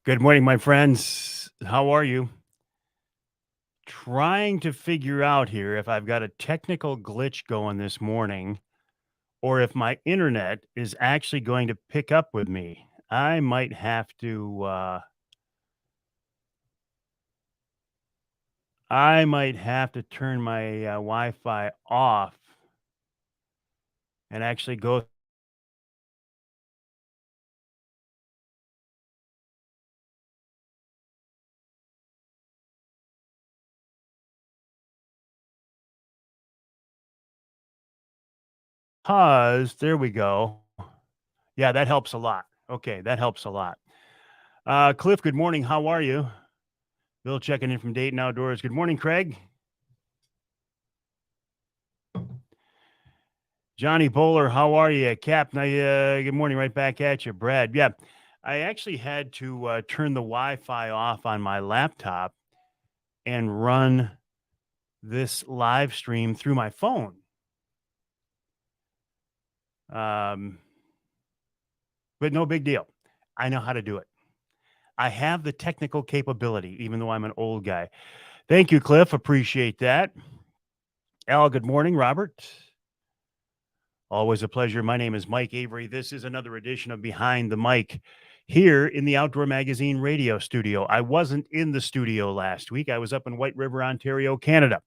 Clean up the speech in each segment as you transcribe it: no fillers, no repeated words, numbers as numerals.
Good morning, my friends. How are you? Trying to figure out here if I've got a technical glitch going this morning or if my internet is actually going to pick up with me. I might have to turn my Wi-Fi off and actually go pause. There we go. Yeah, that helps a lot. Okay, that helps a lot. Cliff, good morning. How are you? Bill checking in from Dayton Outdoors. Good morning, Craig. Johnny Bowler, how are you? Cap, good morning, right back at you. Brad, yeah, I actually had to turn the Wi Fi off on my laptop and run this live stream through my phone. Um, but no big deal. I know how to do it. I have the technical capability, even though I'm an old guy. Thank you, Cliff. Appreciate that. Al, good morning. Robert, always a pleasure. My name is Mike Avery. This is another edition of Behind the Mic here in the Outdoor Magazine radio studio. I wasn't in the studio last week. I was up in White River, Ontario, Canada,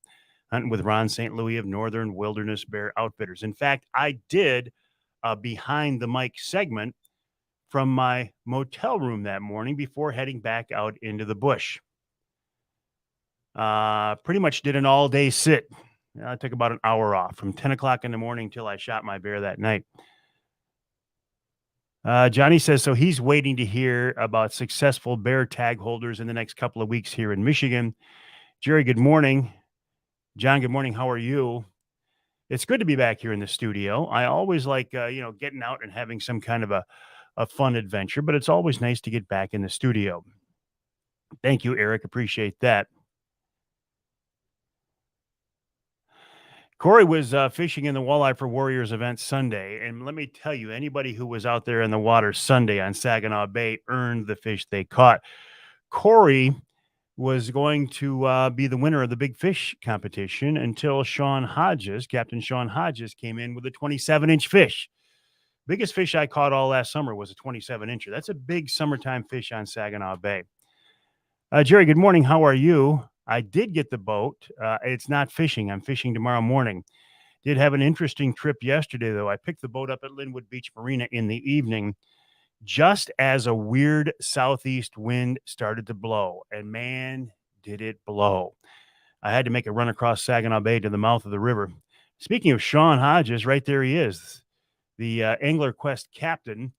hunting with Ron St. Louis of Northern Wilderness Bear Outfitters. In fact, I did a Behind the Mic segment from my motel room that morning before heading back out into the bush. Pretty much did an all day sit. I took about an hour off from 10 o'clock in the morning till I shot my bear that night. Johnny says so he's waiting to hear about successful bear tag holders in the next couple of weeks here in Michigan. Jerry, good morning. John, good morning. How are you? It's good to be back here in the studio. I always like, getting out and having some kind of a fun adventure, but it's always nice to get back in the studio. Thank you, Eric. Appreciate that. Corey was fishing in the Walleye for Warriors event Sunday. And let me tell you, anybody who was out there in the water Sunday on Saginaw Bay earned the fish they caught. Corey was going to be the winner of the big fish competition until Captain Sean Hodges, came in with a 27-inch fish. Biggest fish I caught all last summer was a 27-incher. That's a big summertime fish on Saginaw Bay. Jerry, good morning. How are you? I did get the boat. It's not fishing. I'm fishing tomorrow morning. Did have an interesting trip yesterday, though. I picked the boat up at Linwood Beach Marina in the evening just as a weird southeast wind started to blow. And man, did it blow. I had to make a run across Saginaw Bay to the mouth of the river. Speaking of Sean Hodges, right there he is, the Angler Quest captain,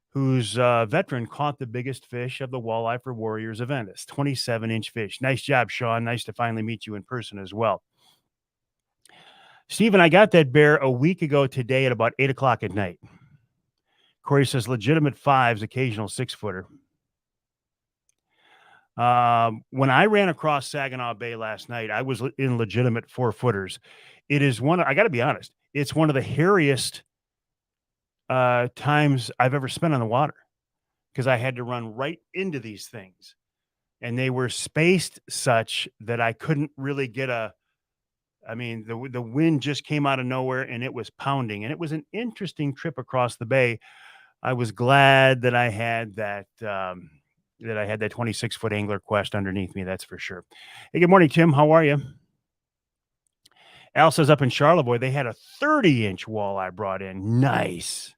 whose veteran caught the biggest fish of the Walleye for Warriors event. It's 27-inch fish. Nice job, Sean. Nice to finally meet you in person as well. Stephen, I got that bear a week ago today at about 8 o'clock at night. Corey says legitimate fives, occasional 6-footer. When I ran across Saginaw Bay last night, I was in legitimate 4-footers. It is I got to be honest, it's one of the hairiest times I've ever spent on the water because I had to run right into these things and they were spaced such that I couldn't really get the wind just came out of nowhere and it was pounding and it was an interesting trip across the bay. I was glad that I had that 26-foot Angler Quest underneath me. That's for sure. Hey, good morning, Tim. How are you? Al says up in Charlevoix, they had a 30-inch walleye brought in. Nice.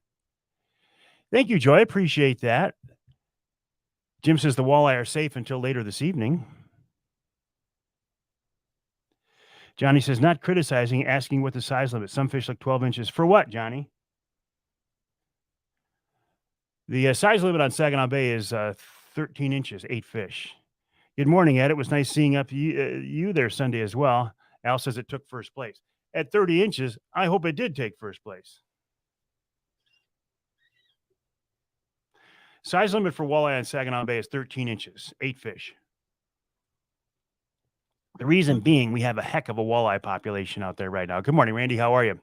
Thank you, Joy. Appreciate that. Jim says the walleye are safe until later this evening. Johnny says not criticizing, asking what the size limit. Some fish like 12 inches. For what, Johnny? The size limit on Saginaw Bay is 13 inches, 8 fish. Good morning, Ed. It was nice seeing you there Sunday as well. Al says it took first place. At 30 inches, I hope it did take first place. Size limit for walleye on Saginaw Bay is 13 inches, 8 fish. The reason being, we have a heck of a walleye population out there right now. Good morning, Randy. How are you?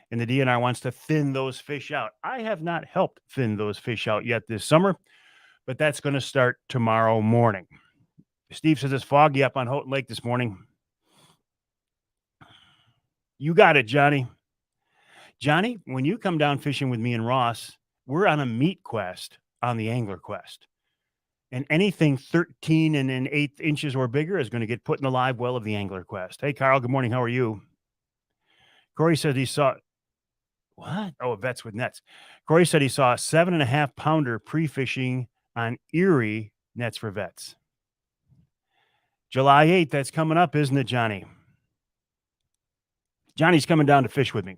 And the DNR wants to thin those fish out. I have not helped thin those fish out yet this summer, but that's going to start tomorrow morning. Steve says it's foggy up on Houghton Lake this morning. You got it, Johnny. Johnny, when you come down fishing with me and Ross, we're on a meat quest on the Angler Quest. And anything 13 and an eighth inches or bigger is going to get put in the live well of the Angler Quest. Hey, Carl, good morning. How are you? Corey said he saw what? Oh, Vets with Nets. Corey said he saw a 7.5 pounder pre-fishing on Erie Nets for Vets. July 8th, that's coming up, isn't it, Johnny? Johnny's coming down to fish with me.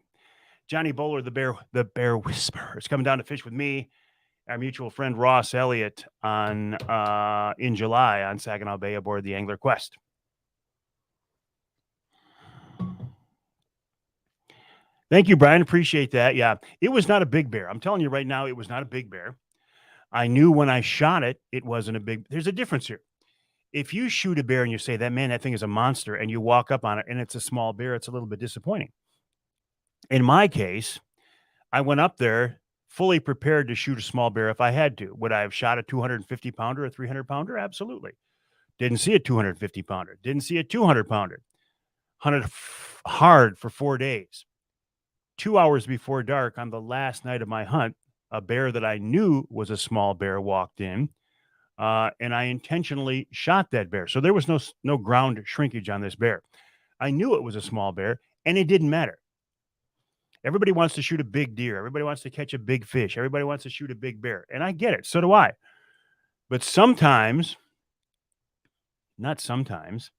Johnny Bowler, the bear whisperer, is coming down to fish with me, our mutual friend Ross Elliott, on in July on Saginaw Bay aboard the Angler Quest. Thank you, Brian. Appreciate that. Yeah, it was not a big bear. I'm telling you right now, it was not a big bear. I knew when I shot it, it wasn't a big. There's a difference here. If you shoot a bear and you say, that thing is a monster, and you walk up on it and it's a small bear, it's a little bit disappointing. In my case, I went up there fully prepared to shoot a small bear if I had to. Would I have shot a 250 pounder, a 300 pounder? Absolutely. Didn't see a 250 pounder. Didn't see a 200 pounder. Hunted hard for 4 days. 2 hours before dark on the last night of my hunt, a bear that I knew was a small bear walked in, and I intentionally shot that bear. So there was no ground shrinkage on this bear. I knew it was a small bear, and it didn't matter. Everybody wants to shoot a big deer. Everybody wants to catch a big fish. Everybody wants to shoot a big bear. And I get it. So do I. But sometimes, not sometimes,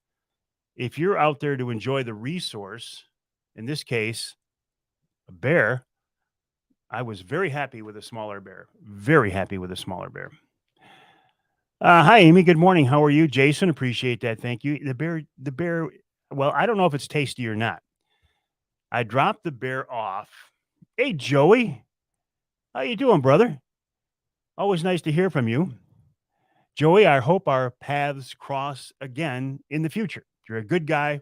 if you're out there to enjoy the resource, in this case, a bear, I was very happy with a smaller bear. Very happy with a smaller bear. Hi, Amy. Good morning. How are you? Jason, appreciate that. Thank you. The bear, well, I don't know if it's tasty or not. I dropped the bear off. Hey, Joey. How you doing, brother? Always nice to hear from you. Joey, I hope our paths cross again in the future. You're a good guy.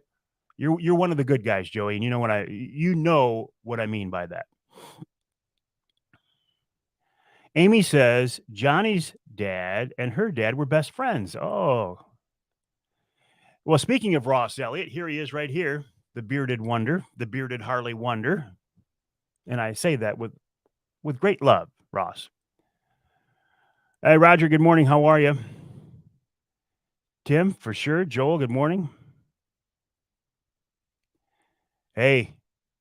You're one of the good guys, Joey, and you know what I mean by that. Amy says Johnny's dad and her dad were best friends. Oh. Well, speaking of Ross Elliott, here he is right here. The bearded wonder, the bearded Harley wonder. And I say that with great love, Ross. Hey, Roger, good morning. How are you? Tim, for sure. Joel, good morning. Hey,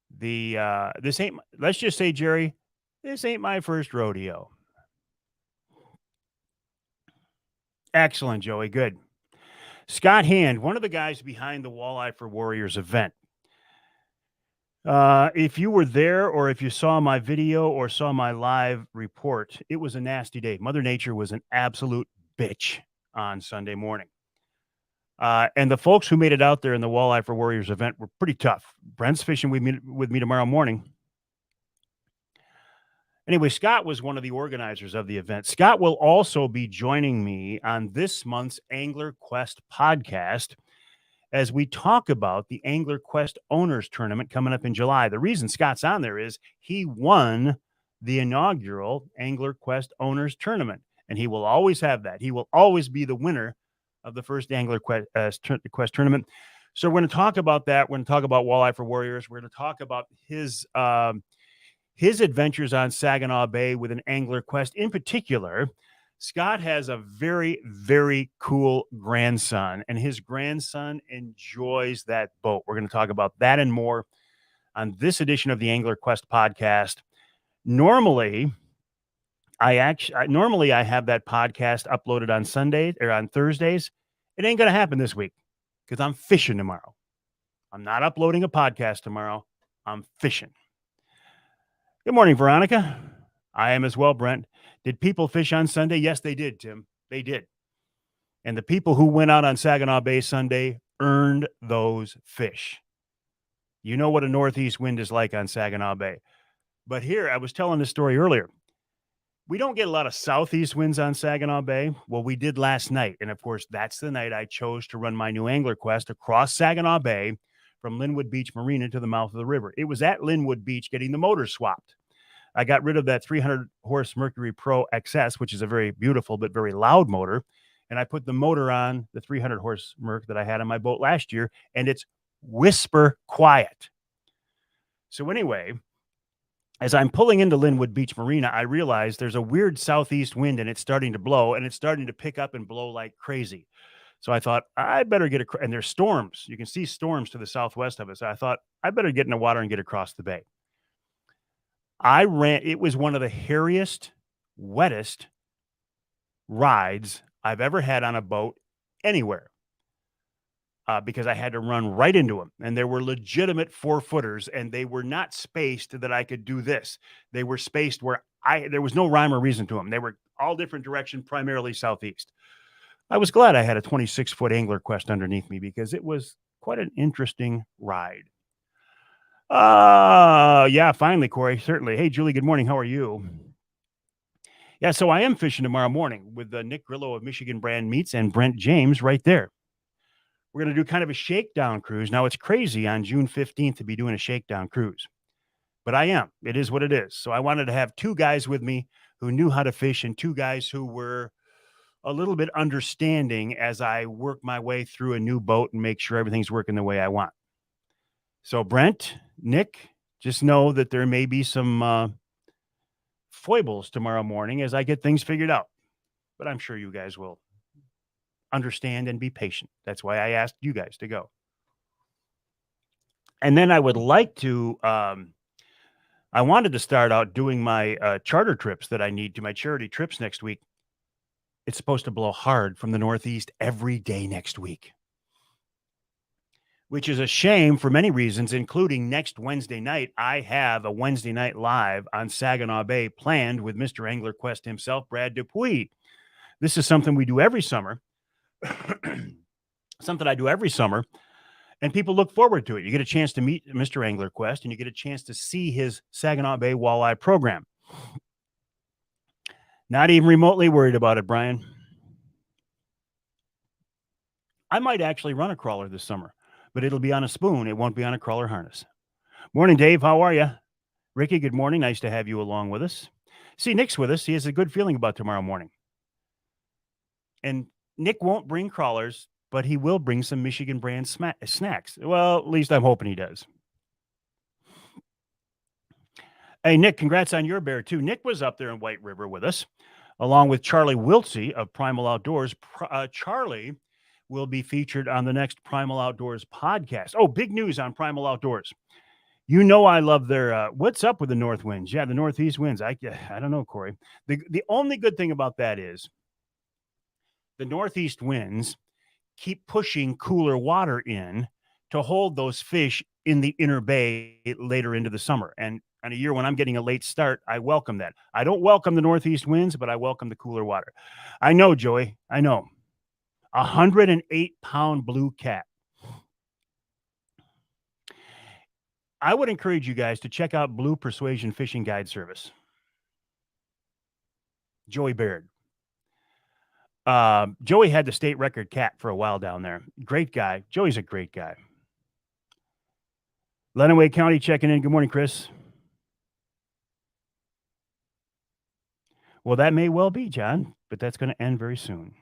this ain't, let's just say, Jerry, this ain't my first rodeo. Excellent, Joey. Good. Scott Hand, one of the guys behind the Walleye for Warriors event. If you were there or if you saw my video or saw my live report, it was a nasty day. Mother Nature was an absolute bitch on Sunday morning. And the folks who made it out there in the Walleye for Warriors event were pretty tough. Brent's fishing with me tomorrow morning. Anyway, Scott was one of the organizers of the event. Scott will also be joining me on this month's Angler Quest podcast as we talk about the Angler Quest Owners Tournament coming up in July. The reason Scott's on there is he won the inaugural Angler Quest Owners Tournament, and he will always have that. He will always be the winner of the first Angler Quest Tournament. So we're going to talk about that. We're going to talk about Walleye for Warriors. We're going to talk about his adventures on Saginaw Bay with an Angler Quest. In particular, Scott has a very, very cool grandson, and his grandson enjoys that boat. We're going to talk about that and more on this edition of the Angler Quest podcast. Normally, I have that podcast uploaded on Sunday or on Thursdays. It ain't going to happen this week because I'm fishing tomorrow. I'm not uploading a podcast tomorrow. I'm fishing. Good morning, Veronica. I am as well, Brent. Did people fish on Sunday? Yes, they did, Tim. They did. And the people who went out on Saginaw Bay Sunday earned those fish. You know what a northeast wind is like on Saginaw Bay. But here, I was telling this story earlier. We don't get a lot of southeast winds on Saginaw Bay. Well, we did last night. And of course, that's the night I chose to run my new Angler Quest across Saginaw Bay from Linwood Beach Marina to the mouth of the river. It was at Linwood Beach getting the motors swapped. I got rid of that 300 horse Mercury Pro XS, which is a very beautiful but very loud motor. And I put the motor on the 300 horse Merc that I had on my boat last year, and it's whisper quiet. So anyway, as I'm pulling into Linwood Beach Marina, I realize there's a weird southeast wind and it's starting to blow, and it's starting to pick up and blow like crazy. So I thought I better and there's storms. You can see storms to the southwest of us. I thought I better get in the water and get across the bay. It was one of the hairiest, wettest rides I've ever had on a boat anywhere. Because I had to run right into them, and there were legitimate 4-footers, and they were not spaced that I could do this. They were spaced where there was no rhyme or reason to them. They were all different direction, primarily southeast. I was glad I had a 26-foot Angler Quest underneath me because it was quite an interesting ride. Yeah, finally, Corey, certainly. Hey, Julie, good morning. How are you? Yeah, so I am fishing tomorrow morning with Nick Grillo of Michigan Brand Meats and Brent James right there. We're going to do kind of a shakedown cruise. Now, it's crazy on June 15th to be doing a shakedown cruise, but I am. It is what it is. So I wanted to have 2 guys with me who knew how to fish and 2 guys who were a little bit understanding as I work my way through a new boat and make sure everything's working the way I want. So Brent, Nick, just know that there may be some foibles tomorrow morning as I get things figured out, but I'm sure you guys will understand and be patient. That's why I asked you guys to go. And then I would like to, I wanted to start out doing my charter trips that I need to my charity trips next week. It's supposed to blow hard from the northeast every day next week, which is a shame for many reasons, including next Wednesday night. I have a Wednesday night live on Saginaw Bay planned with Mr. Angler Quest himself, Brad Dupuis. This is something we do every summer. Something I do every summer, and people look forward to it. You get a chance to meet Mr. Angler Quest, and you get a chance to see his Saginaw Bay walleye program. Not even remotely worried about it, Brian. I might actually run a crawler this summer, but it'll be on a spoon. It won't be on a crawler harness. Morning, Dave. How are you? Ricky, good morning. Nice to have you along with us. See, Nick's with us. He has a good feeling about tomorrow morning. And Nick won't bring crawlers, but he will bring some Michigan brand snacks. Well, at least I'm hoping he does. Hey, Nick, congrats on your bear, too. Nick was up there in White River with us, along with Charlie Wiltsey of Primal Outdoors. Charlie will be featured on the next Primal Outdoors podcast. Oh, big news on Primal Outdoors. You know I love their, what's up with the north winds? Yeah, the northeast winds. I don't know, Corey. The only good thing about that is the northeast winds keep pushing cooler water in to hold those fish in the inner bay later into the summer. And on a year when I'm getting a late start, I welcome that. I don't welcome the northeast winds, but I welcome the cooler water. I know, Joey. I know. 108-pound blue cat. I would encourage you guys to check out Blue Persuasion Fishing Guide Service. Joey Baird. Joey had the state record cat for a while down there. Great guy. Joey's a great guy. Lenawee County checking in. Good morning, Chris. Well, that may well be, John, but that's going to end very soon.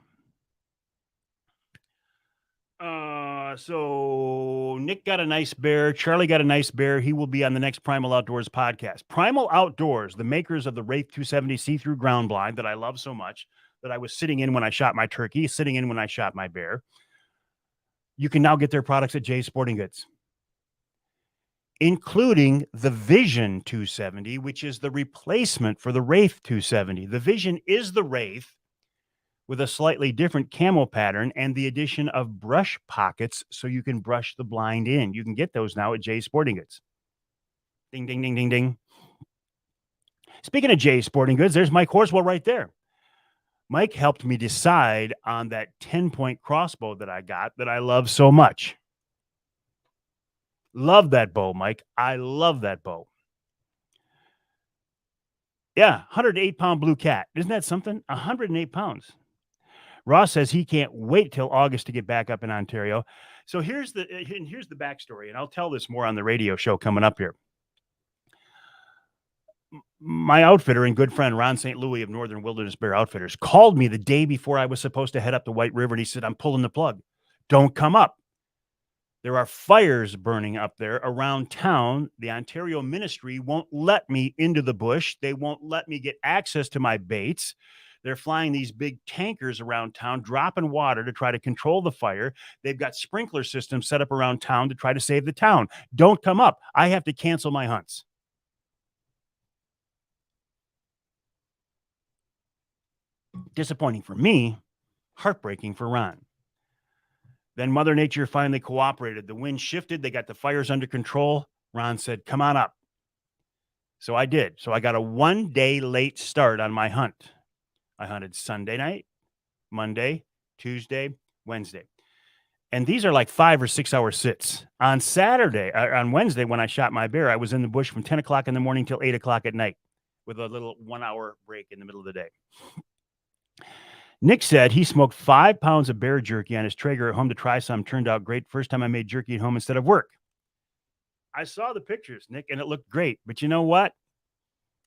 So Nick got a nice bear. Charlie got a nice bear. He will be on the next Primal Outdoors podcast. Primal Outdoors, the makers of the Wraith 270 see-through ground blind that I love so much, that I was sitting in when I shot my turkey, sitting in when I shot my bear. You can now get their products at Jay's Sporting Goods, including the Vision 270, which is the replacement for the Wraith 270. The Vision is the Wraith with a slightly different camo pattern and the addition of brush pockets so you can brush the blind in. You can get those now at Jay's Sporting Goods. Ding, ding, ding, ding, ding. Speaking of Jay's Sporting Goods, there's Mike Horswell right there. Mike helped me decide on that 10-point crossbow that I got that I love so much. Love that bow, Mike. I love that bow. Yeah, 108-pound blue cat. Isn't that something? 108 pounds. Ross says he can't wait till August to get back up in Ontario. So here's the backstory, and I'll tell this more on the radio show coming up here. my outfitter and good friend Ron St. Louis of Northern Wilderness Bear Outfitters called me the day before I was supposed to head up the White River, and he said, I'm pulling the plug. Don't come up. There are fires burning up there around town. The Ontario Ministry won't let me into the bush. They won't let me get access to my baits. They're flying these big tankers around town, dropping water to try to control the fire. They've got sprinkler systems set up around town to try to save the town. Don't come up. I have to cancel my hunts. Disappointing for me, heartbreaking for Ron. Then Mother Nature finally cooperated. The wind shifted. They got the fires under control. Ron said, come on up. So I did. So I got a 1 day late start on my hunt. I hunted Sunday night, Monday, Tuesday, Wednesday. And these are like 5 or 6 hour sits. On Wednesday, when I shot my bear, I was in the bush from 10 o'clock in the morning till 8 o'clock at night with a little 1 hour break in the middle of the day. Nick said he smoked 5 pounds of bear jerky on his Traeger at home to try some. Turned out great. First time I made jerky at home instead of work. I saw the pictures, Nick, and it looked great. But you know what?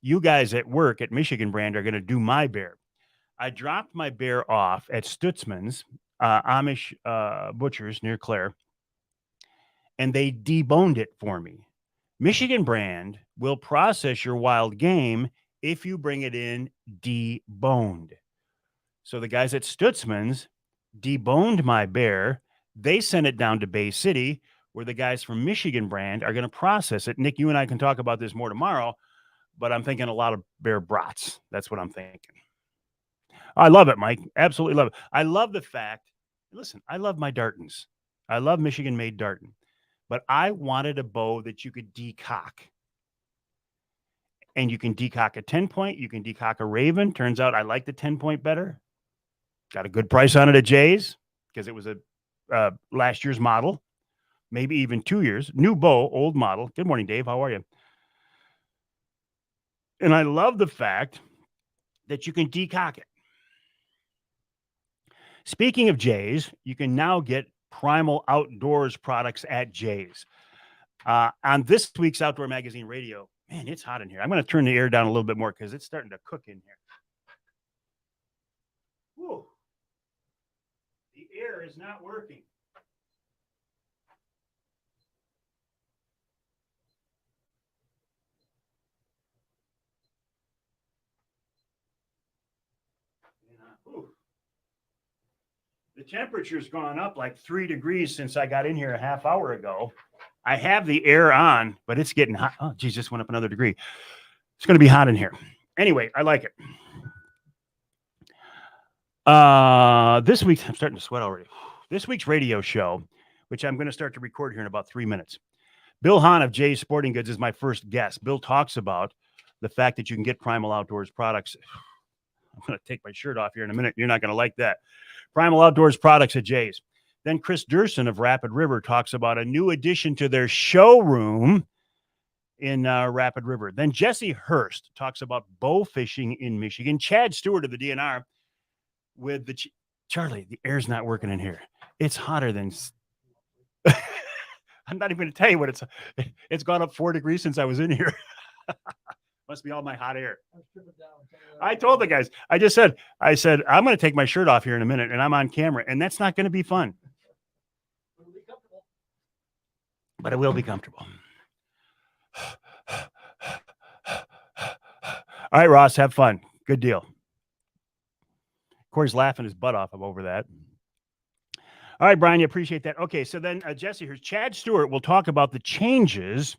You guys at work at Michigan Brand are going to do my bear. I dropped my bear off at Stutzman's, Amish butchers near Clare, and they deboned it for me. Michigan Brand will process your wild game if you bring it in deboned. So the guys at Stutzman's deboned my bear. They sent it down to Bay City, where the guys from Michigan Brand are going to process it. Nick, you and I can talk about this more tomorrow, but I'm thinking a lot of bear brats. That's what I'm thinking. I love it, Mike. Absolutely love it. I love the fact, listen, I love my Dartons. I love Michigan-made Darton, but I wanted a bow that you could decock. And you can decock a 10-point. You can decock a Raven. Turns out I like the 10-point better. Got a good price on it at Jay's because it was a last year's model, maybe even 2 years. New bow, old model. Good morning, Dave. How are you? And I love the fact that you can decock it. Speaking of Jay's, you can now get Primal Outdoors products at Jay's. On this week's Outdoor Magazine Radio, man, it's hot in here. I'm going to turn the air down a little bit more because it's starting to cook in here. Whoa. The air is not working. The temperature's gone up like 3 degrees since I got in here a half hour ago. I have the air on, but it's getting hot. Oh, geez, just went up another degree. It's going to be hot in here. Anyway, I like it. This week, I'm starting to sweat already. This week's radio show, which I'm going to start to record here in about 3 minutes. Bill Hahn of Jay's Sporting Goods is my first guest. Bill talks about the fact that you can get Primal Outdoors products. I'm going to take my shirt off here in a minute. You're not going to like that. Primal Outdoors products at Jay's. Then Chris Durson of Rapid River talks about a new addition to their showroom in Rapid River. Then Jesse Hurst talks about bow fishing in Michigan. Chad Stewart of the DNR with the Charlie, the air's not working in here. It's hotter than I'm not even going to tell you what it's gone up 4 degrees since I was in here. Must be all my hot air. I told the guys, I said, I'm going to take my shirt off here in a minute and I'm on camera and that's not going to be fun. But it will be comfortable. All right, Ross, have fun. Good deal. Corey's laughing his butt off over that. All right, Brian, you appreciate that. Okay, so then Jesse, here's Chad Stewart will talk about the changes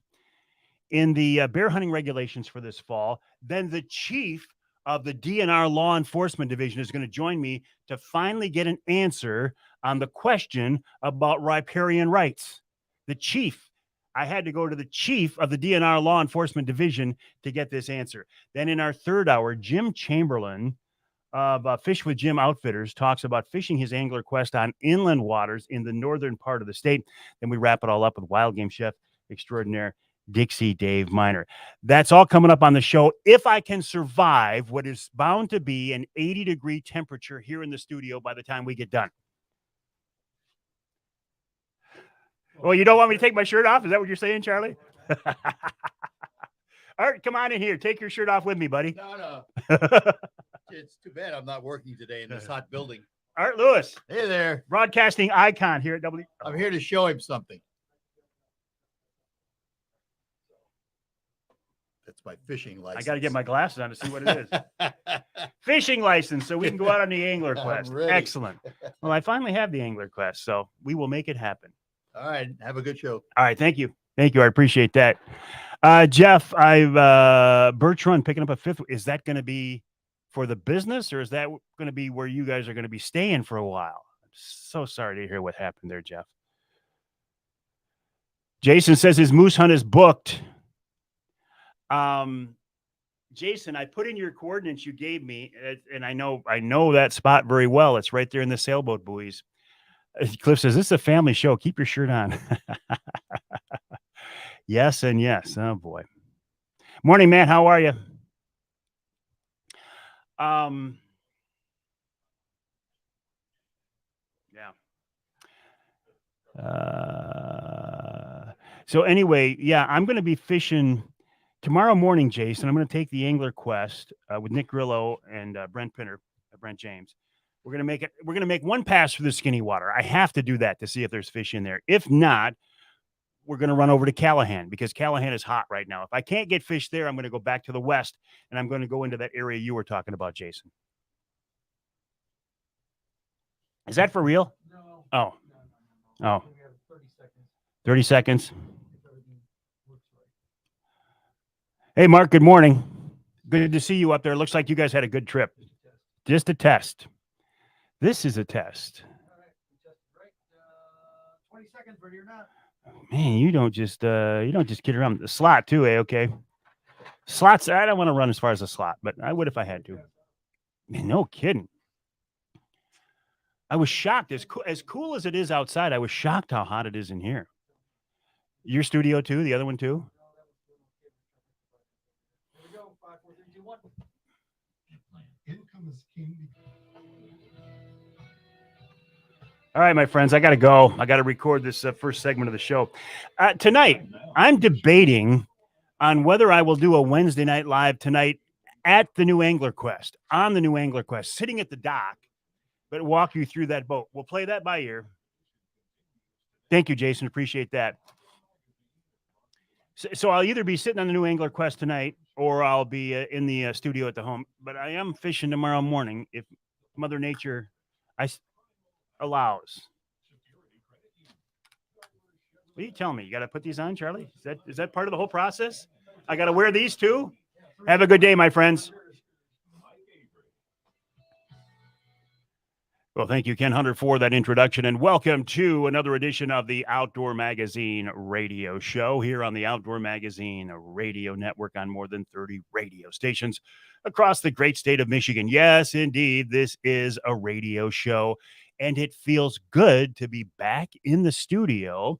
in the bear hunting regulations for this fall. Then the chief of the DNR Law Enforcement Division is going to join me to finally get an answer on the question about riparian rights. The chief, I had to go to the chief of the DNR Law Enforcement Division to get this answer. Then in our third hour, Jim Chamberlain of Fish with Jim Outfitters talks about fishing his angler quest on inland waters in the northern part of the state. Then we wrap it all up with wild game chef extraordinaire Dixie Dave Miner. That's all coming up on the show. If I can survive what is bound to be an 80-degree temperature here in the studio by the time we get done. Well, you don't want me to take my shirt off? Is that what you're saying, Charlie? Art, come on in here. Take your shirt off with me, buddy. No. It's too bad I'm not working today in this hot building. Art Lewis. Hey there. Broadcasting icon here at W. I'm here to show him something. That's my fishing license. I got to get my glasses on to see what it is. Fishing license, so we can go out on the Angler Quest. Excellent. Well, I finally have the Angler Quest, so we will make it happen. All right. Have a good show. All right. Thank you. Thank you. I appreciate that. Jeff, Birch Run picking up a fifth. Is that going to be for the business, or is that going to be where you guys are going to be staying for a while? I'm so sorry to hear what happened there, Jeff. Jason says his moose hunt is booked. Jason, I put in your coordinates you gave me, and I know that spot very well. It's right there in the sailboat buoys. Cliff says, this is a family show. Keep your shirt on. Yes and yes. Oh, boy. Morning, Matt. How are you? Yeah. So anyway, yeah, I'm going to be fishing tomorrow morning, Jason. I'm going to take the Angler Quest with Nick Grillo and Brent Pinner, Brent James. We're going to make one pass through the skinny water. I have to do that to see if there's fish in there. If not, we're going to run over to Callahan because Callahan is hot right now. If I can't get fish there, I'm going to go back to the west, and I'm going to go into that area you were talking about, Jason. Is that for real? No. Oh. No. Oh. We have 30 seconds. 30 seconds. If everything works right. Hey, Mark, good morning. Good to see you up there. Looks like you guys had a good trip. Just a test. This is a test. All right. We tested right. 20 seconds, ready or not. Man, you don't just get around the slot too, okay? Slots, I don't want to run as far as a slot, but I would if I had to. Man, no kidding. I was shocked. As cool as it is outside, I was shocked how hot it is in here. Your studio too? The other one too? Here we go. 5, 4, 3, 2, 1. Income is king. All right, my friends, I got to go. I got to record this first segment of the show. Tonight, I'm debating on whether I will do a Wednesday night live tonight at the new Angler Quest, on the new Angler Quest, sitting at the dock, but walk you through that boat. We'll play that by ear. Thank you, Jason. Appreciate that. So I'll either be sitting on the new Angler Quest tonight or I'll be in the studio at the home. But I am fishing tomorrow morning if Mother Nature allows. What are you telling me? You got to put these on, Charlie? Is that part of the whole process? I got to wear these too? Have a good day, my friends. Well, thank you, Ken Hunter, for that introduction, and welcome to another edition of the Outdoor Magazine radio show here on the Outdoor Magazine radio network on more than 30 radio stations across the great state of Michigan. Yes, indeed, this is a radio show, and it feels good to be back in the studio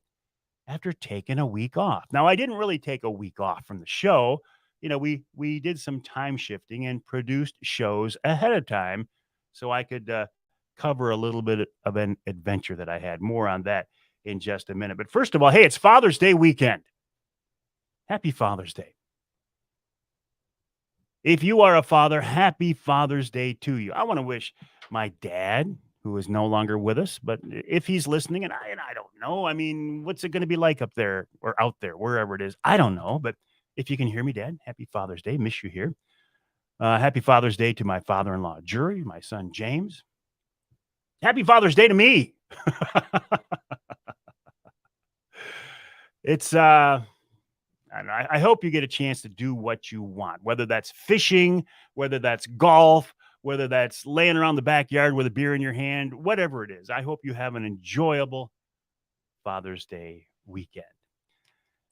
after taking a week off. Now, I didn't really take a week off from the show. You know, we did some time shifting and produced shows ahead of time so I could cover a little bit of an adventure that I had. More on that in just a minute. But first of all, hey, it's Father's Day weekend. Happy Father's Day. If you are a father, happy Father's Day to you. I want to wish my dad, who is no longer with us, but if he's listening, and I don't know, I mean, what's it going to be like up there or out there, wherever it is? I don't know, but if you can hear me, Dad, happy Father's Day. Miss you here. Happy Father's Day to my father-in-law, Jury, my son, James. Happy Father's Day to me. It's, I hope you get a chance to do what you want, whether that's fishing, whether that's golf, whether that's laying around the backyard with a beer in your hand, whatever it is. I hope you have an enjoyable Father's Day weekend.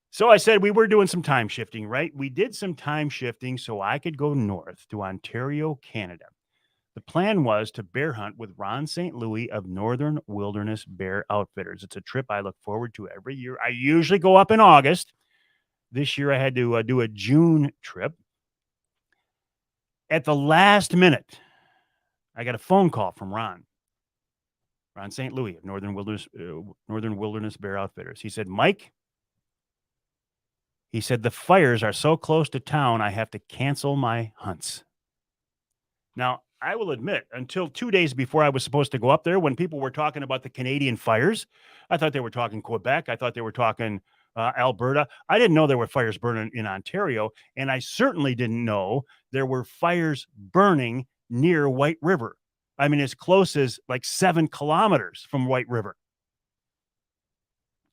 So I said we were doing some time shifting, right? We did some time shifting so I could go north to Ontario, Canada. The plan was to bear hunt with Ron St. Louis of Northern Wilderness Bear Outfitters. It's a trip I look forward to every year. I usually go up in August. This year I had to do a June trip. At the last minute, I got a phone call from Ron St. Louis of Northern Wilderness Bear Outfitters. He said, Mike, He said, the fires are so close to town, I have to cancel my hunts. Now, I will admit, until 2 days before I was supposed to go up there, when people were talking about the Canadian fires, I thought they were talking Quebec. I thought they were talking Alberta. I didn't know there were fires burning in Ontario. And I certainly didn't know there were fires burning near White River. I mean, as close as like 7 kilometers from White River.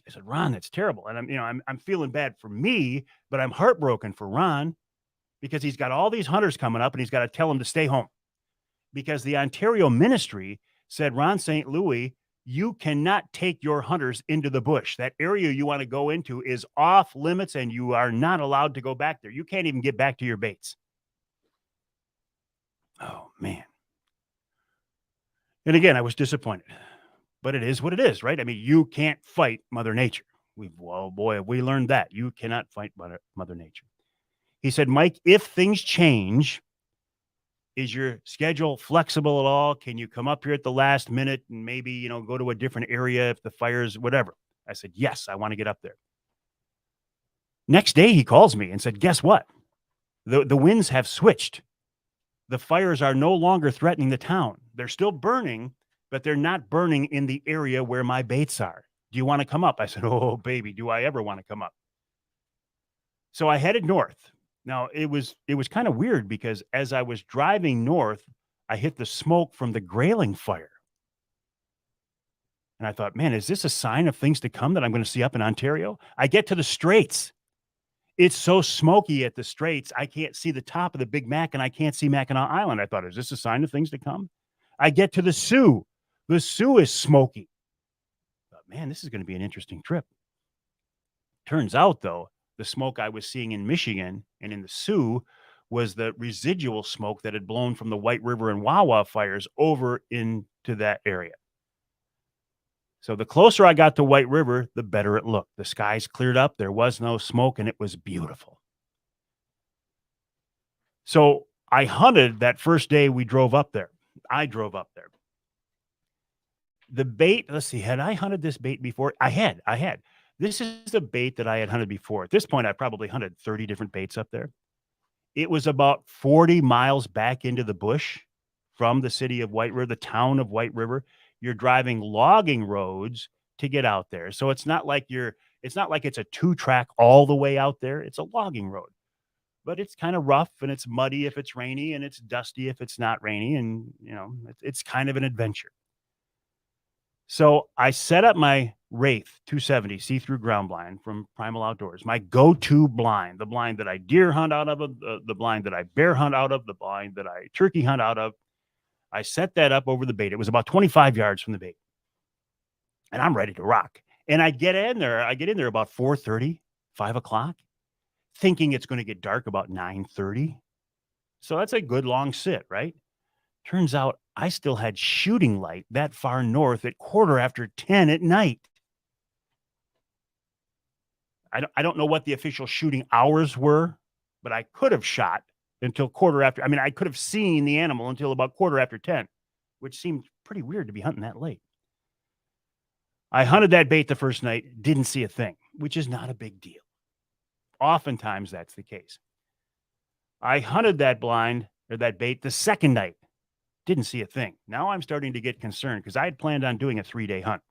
I said, Ron, that's terrible. And I'm feeling bad for me, but I'm heartbroken for Ron because he's got all these hunters coming up and he's got to tell them to stay home. Because the Ontario ministry said, Ron St. Louis, you cannot take your hunters into the bush. That area you want to go into is off limits and you are not allowed to go back there. You can't even get back to your baits. Oh, man. And again, I was disappointed. But it is what it is, right? I mean, you can't fight Mother Nature. Well, boy, have we learned that. You cannot fight Mother Nature. He said, Mike, if things change, is your schedule flexible at all? Can you come up here at the last minute and maybe, go to a different area if the fires, whatever? I said, yes, I want to get up there. Next day, he calls me and said, guess what? The winds have switched. The fires are no longer threatening the town. They're still burning, but they're not burning in the area where my baits are. Do you want to come up? I said, oh, baby, do I ever want to come up? So I headed north. Now, it was kind of weird because as I was driving north, I hit the smoke from the Grayling fire. And I thought, man, is this a sign of things to come that I'm going to see up in Ontario? I get to the Straits. It's so smoky at the Straits, I can't see the top of the Big Mac and I can't see Mackinac Island. I thought, is this a sign of things to come? I get to the Sioux. The Sioux is smoky. But man, this is going to be an interesting trip. Turns out, though, the smoke I was seeing in Michigan and in the Sioux was the residual smoke that had blown from the White River and Wawa fires over into that area. So the closer I got to White River, the better it looked. The skies cleared up. There was no smoke, and it was beautiful. So I hunted that first day we drove up there. I drove up there. The bait, let's see, had I hunted this bait before? I had. This is the bait that I had hunted before. At this point, I probably hunted 30 different baits up there. It was about 40 miles back into the bush from the city of White River, the town of White River. You're driving logging roads to get out there. So it's not like it's a 2-track all the way out there. It's a logging road. But it's kind of rough and it's muddy if it's rainy and it's dusty if it's not rainy. And, it's kind of an adventure. So I set up my Wraith 270 see-through ground blind from Primal Outdoors, my go-to blind, the blind that I deer hunt out of, the blind that I bear hunt out of, the blind that I turkey hunt out of. I set that up over the bait. It was about 25 yards from the bait. And I'm ready to rock. And I get in there about 4:30, 5 o'clock, thinking it's going to get dark about 9:30. So that's a good long sit, right? Turns out I still had shooting light that far north at 10:15 at night. I don't know what the official shooting hours were, but I could have shot until I could have seen the animal until about 10:15, which seemed pretty weird to be hunting that late. I hunted that bait the first night, didn't see a thing, which is not a big deal. Oftentimes that's the case. I hunted that bait the second night, didn't see a thing. Now I'm starting to get concerned because I had planned on doing a 3-day hunt.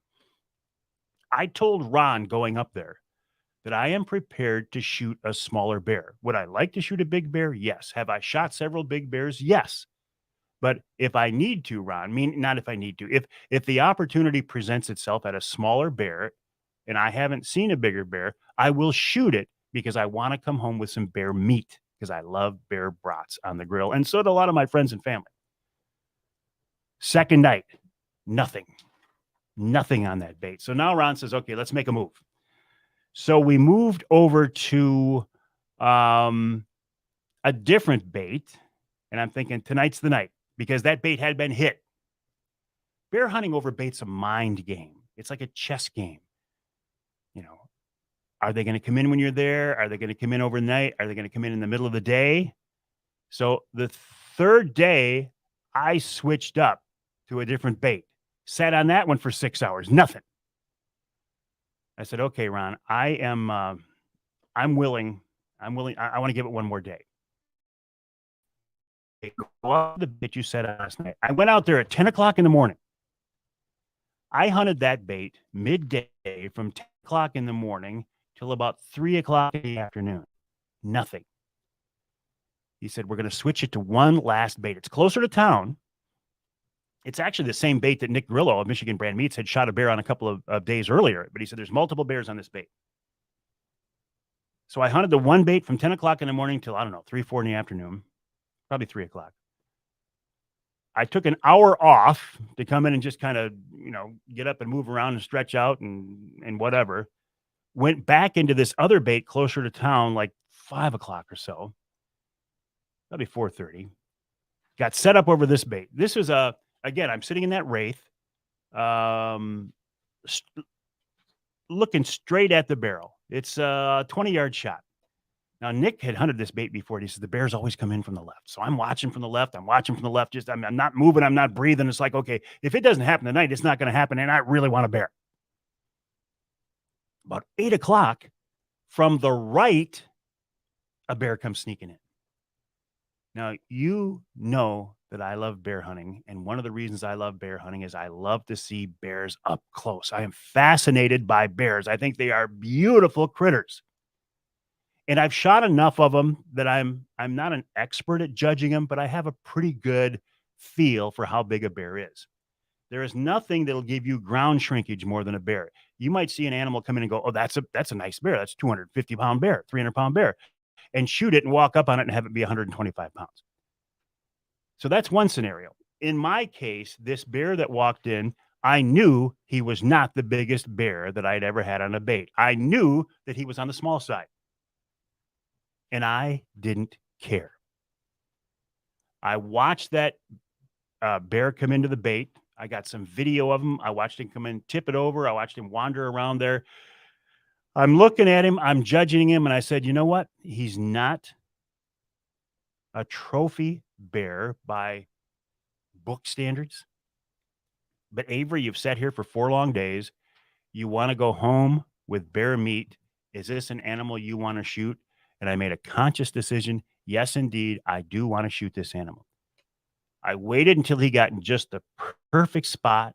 I told Ron going up there that I am prepared to shoot a smaller bear. Would I like to shoot a big bear? Yes. Have I shot several big bears? Yes. But if I need to, Ron, not if I need to, if the opportunity presents itself at a smaller bear and I haven't seen a bigger bear, I will shoot it because I want to come home with some bear meat because I love bear brats on the grill. And so do a lot of my friends and family. Second night, nothing on that bait. So now Ron says, okay, let's make a move. So we moved over to a different bait, and I'm thinking tonight's the night because that bait had been hit. Bear hunting over bait's a mind game. It's like a chess game. Are they going to come in when you're there? Are they going to come in overnight? Are they going to come in the middle of the day? So the third day, I switched up to a different bait. Sat on that one for 6 hours. Nothing. I said, okay, Ron, I am I'm willing. I want to give it one more day. Go out the bait you said last night. I went out there at 10 o'clock in the morning. I hunted that bait midday from 10 o'clock in the morning till about 3 o'clock in the afternoon. Nothing. He said, we're going to switch it to one last bait. It's closer to town. It's actually the same bait that Nick Grillo of Michigan Brand Meats had shot a bear on a couple of days earlier. But he said, there's multiple bears on this bait. So I hunted the one bait from 10 o'clock in the morning till, I don't know, 3, 4 in the afternoon, probably 3 o'clock. I took an hour off to come in and just kind of, get up and move around and stretch out and whatever. Went back into this other bait closer to town, like 5 o'clock or so. Probably 4:30. Got set up over this bait. This was again, I'm sitting in that Wraith, looking straight at the barrel. It's a 20-yard shot. Now, Nick had hunted this bait before. And he says, the bears always come in from the left. So I'm watching from the left. Just, I'm not moving. I'm not breathing. It's like, okay, if it doesn't happen tonight, it's not going to happen. And I really want a bear. About 8 o'clock from the right, a bear comes sneaking in. Now, you know that I love bear hunting. And one of the reasons I love bear hunting is I love to see bears up close. I am fascinated by bears. I think they are beautiful critters. And I've shot enough of them that I'm not an expert at judging them, but I have a pretty good feel for how big a bear is. There is nothing that'll give you ground shrinkage more than a bear. You might see an animal come in and go, oh, that's a nice bear. That's a 250-pound bear, 300-pound bear, and shoot it and walk up on it and have it be 125 pounds. So that's one scenario. In my case, this bear that walked in, I knew he was not the biggest bear that I'd ever had on a bait. I knew that he was on the small side. And I didn't care. I watched that bear come into the bait. I got some video of him. I watched him come in, tip it over. I watched him wander around there. I'm looking at him. I'm judging him. And I said, you know what? He's not a trophy bear by book standards. But Avery, you've sat here for 4 long days. You want to go home with bear meat. Is this an animal you want to shoot? And I made a conscious decision. Yes, indeed, I do want to shoot this animal. I waited until he got in just the perfect spot.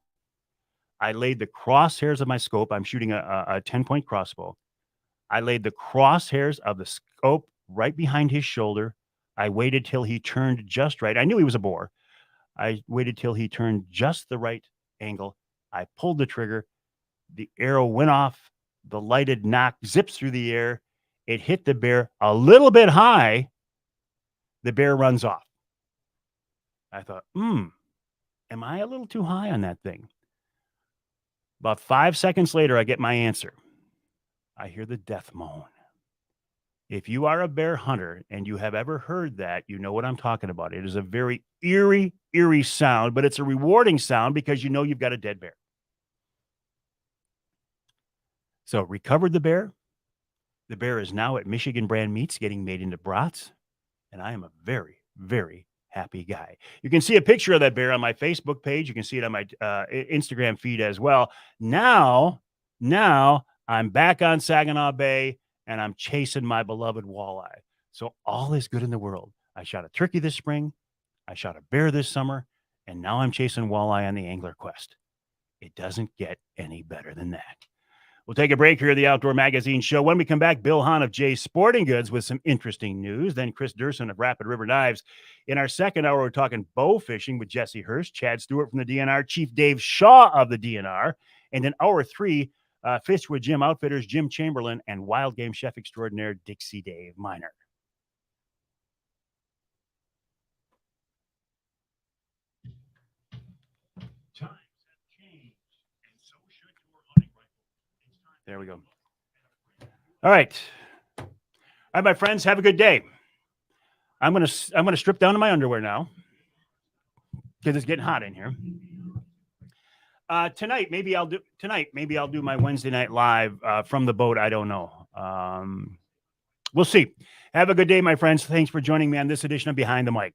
I laid the crosshairs of my scope. I'm shooting a 10-point crossbow. I laid the crosshairs of the scope right behind his shoulder. I waited till he turned just right. I knew he was a boar. I waited till he turned just the right angle. I pulled the trigger. The arrow went off. The lighted knock zips through the air. It hit the bear a little bit high. The bear runs off. I thought, am I a little too high on that thing? About 5 seconds later, I get my answer. I hear the death moan. If you are a bear hunter and you have ever heard that, you know what I'm talking about. It is a very eerie sound, but it's a rewarding sound because you know you've got a dead bear. So recovered the bear. The bear is now at Michigan Brand Meats getting made into brats. And I am a very, very happy guy. You can see a picture of that bear on my Facebook page. You can see it on my Instagram feed as well. Now I'm back on Saginaw Bay and I'm chasing my beloved walleye. So all is good in the world. I shot a turkey this spring. I shot a bear this summer. And now I'm chasing walleye on the Angler Quest. It doesn't get any better than that. We'll take a break here at the Outdoor Magazine Show. When we come back, Bill Hahn of Jay's Sporting Goods with some interesting news. Then Chris Durson of Rapid River Knives. In our second hour, we're talking bow fishing with Jesse Hurst, Chad Stewart from the DNR, Chief Dave Shaw of the DNR. And in hour 3, Fish with Jim Outfitters, Jim Chamberlain, and wild game chef extraordinaire Dixie Dave Miner. There we go. All right. All right, my friends, have a good day. I'm gonna strip down to my underwear now because it's getting hot in here. Tonight, maybe I'll do my Wednesday night live from the boat. I don't know. We'll see. Have a good day, my friends. Thanks for joining me on this edition of Behind the Mic.